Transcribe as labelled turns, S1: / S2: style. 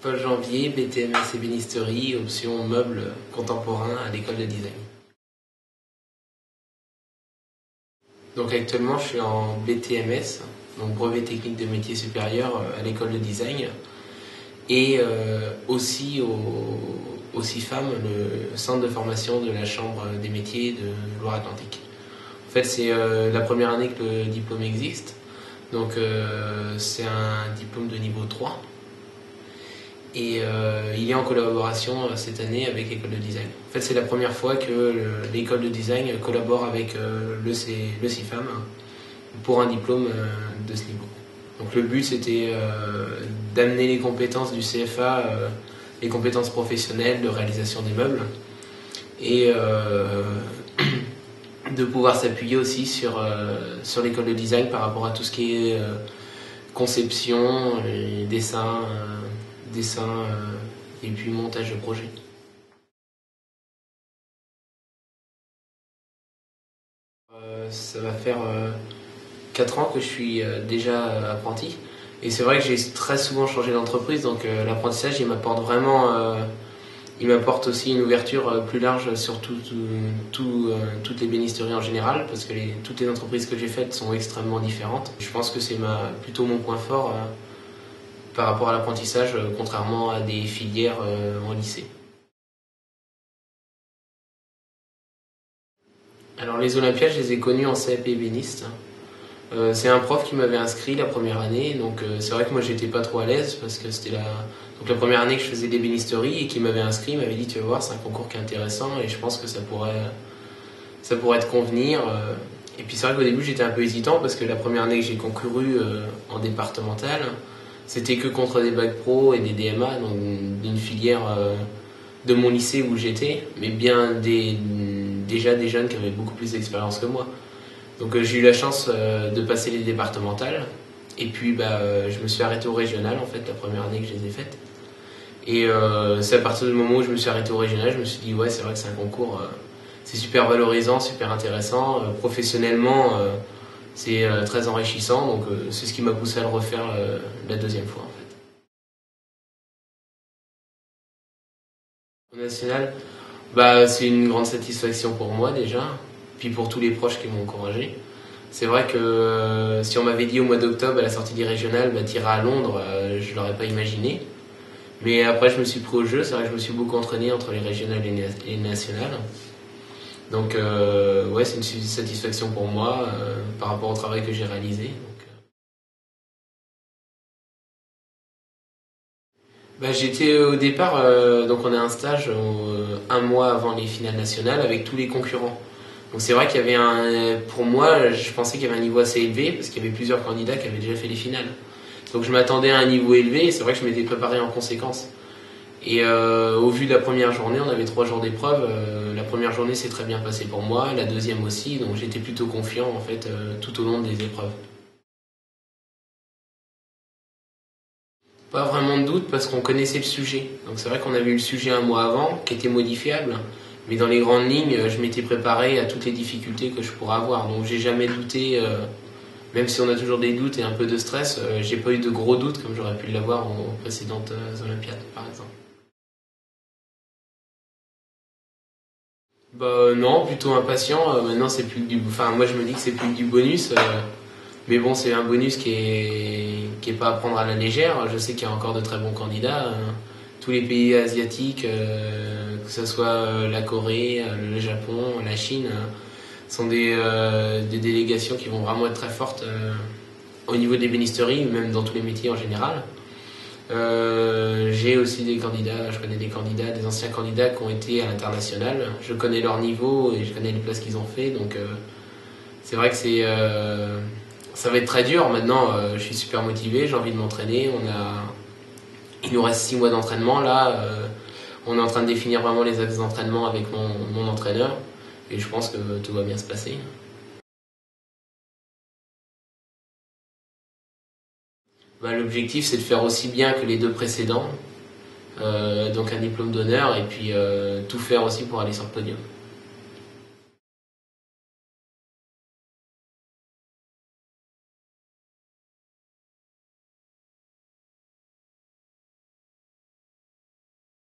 S1: Paul Janvier, BTMS ébénisterie, option meubles contemporains à l'école de design. Donc actuellement je suis en BTMS, donc brevet technique de métier supérieur à l'école de design, et aussi au CIFAM, le centre de formation de la Chambre des métiers de Loire-Atlantique. En fait c'est la première année que le diplôme existe, donc c'est un diplôme de niveau 3. Et il est en collaboration cette année avec l'école de design. En fait, c'est la première fois que l'école de design collabore avec le CIFAM pour un diplôme de ce niveau. Donc le but, c'était d'amener les compétences du CFA, les compétences professionnelles de réalisation des meubles, et de pouvoir s'appuyer aussi sur l'école de design par rapport à tout ce qui est conception, dessin et puis montage de projet. Ça va faire 4 ans que je suis déjà apprenti, et c'est vrai que j'ai très souvent changé d'entreprise, donc l'apprentissage il m'apporte vraiment, il m'apporte aussi une ouverture plus large sur toutes les ébénisteries en général, parce que toutes les entreprises que j'ai faites sont extrêmement différentes. Je pense que c'est plutôt mon point fort par rapport à l'apprentissage, contrairement à des filières en lycée. Alors les Olympiades, je les ai connues en CAP ébéniste. C'est un prof qui m'avait inscrit la première année, donc c'est vrai que moi j'étais pas trop à l'aise parce que c'était la première année que je faisais l'ébénisterie, et qui m'avait inscrit, il m'avait dit tu vas voir, c'est un concours qui est intéressant et je pense que ça pourrait te convenir. Et puis c'est vrai qu'au début j'étais un peu hésitant parce que la première année que j'ai concouru en départemental, c'était que contre des bacs pro et des DMA, donc d'une filière de mon lycée où j'étais, mais bien déjà des jeunes qui avaient beaucoup plus d'expérience que moi. Donc j'ai eu la chance de passer les départementales, et puis je me suis arrêté au régional en fait la première année que je les ai faites. Et c'est à partir du moment où je me suis arrêté au régional, je me suis dit ouais, c'est vrai que c'est un concours, c'est super valorisant, super intéressant, professionnellement c'est très enrichissant, donc c'est ce qui m'a poussé à le refaire la deuxième fois en fait. Au national, c'est une grande satisfaction pour moi déjà, puis pour tous les proches qui m'ont encouragé. C'est vrai que si on m'avait dit au mois d'octobre à la sortie des régionales, t'iras à Londres, je l'aurais pas imaginé. Mais après je me suis pris au jeu, c'est vrai que je me suis beaucoup entraîné entre les régionales et les nationales. Donc ouais, c'est une satisfaction pour moi par rapport au travail que j'ai réalisé. J'étais au départ, donc on a un stage un mois avant les finales nationales avec tous les concurrents. Donc c'est vrai qu'il y avait pour moi, je pensais qu'il y avait un niveau assez élevé parce qu'il y avait plusieurs candidats qui avaient déjà fait les finales. Donc je m'attendais à un niveau élevé, et c'est vrai que je m'étais préparé en conséquence. Et au vu de la première journée, on avait 3 jours d'épreuve. La première journée s'est très bien passée pour moi, la deuxième aussi, donc j'étais plutôt confiant en fait tout au long des épreuves. Pas vraiment de doute parce qu'on connaissait le sujet. Donc c'est vrai qu'on avait eu le sujet un mois avant, qui était modifiable, mais dans les grandes lignes, je m'étais préparé à toutes les difficultés que je pourrais avoir. Donc j'ai jamais douté, même si on a toujours des doutes et un peu de stress, j'ai pas eu de gros doutes comme j'aurais pu l'avoir aux précédentes Olympiades par exemple. Non, plutôt impatient. Maintenant c'est plus que enfin moi je me dis que c'est plus que du bonus. Mais bon, c'est un bonus qui est pas à prendre à la légère. Je sais qu'il y a encore de très bons candidats. Tous les pays asiatiques, que ce soit la Corée, le Japon, la Chine, sont des délégations qui vont vraiment être très fortes au niveau des ébénisteries, même dans tous les métiers en général. J'ai aussi des candidats, je connais des candidats, des anciens candidats qui ont été à l'international. Je connais leur niveau et je connais les places qu'ils ont fait. Donc c'est vrai que ça va être très dur. Maintenant, je suis super motivé, j'ai envie de m'entraîner. Il nous reste 6 mois d'entraînement là. On est en train de définir vraiment les axes d'entraînement avec mon entraîneur, et je pense que tout va bien se passer. L'objectif, c'est de faire aussi bien que les 2 précédents, donc un diplôme d'honneur, et puis tout faire aussi pour aller sur le podium.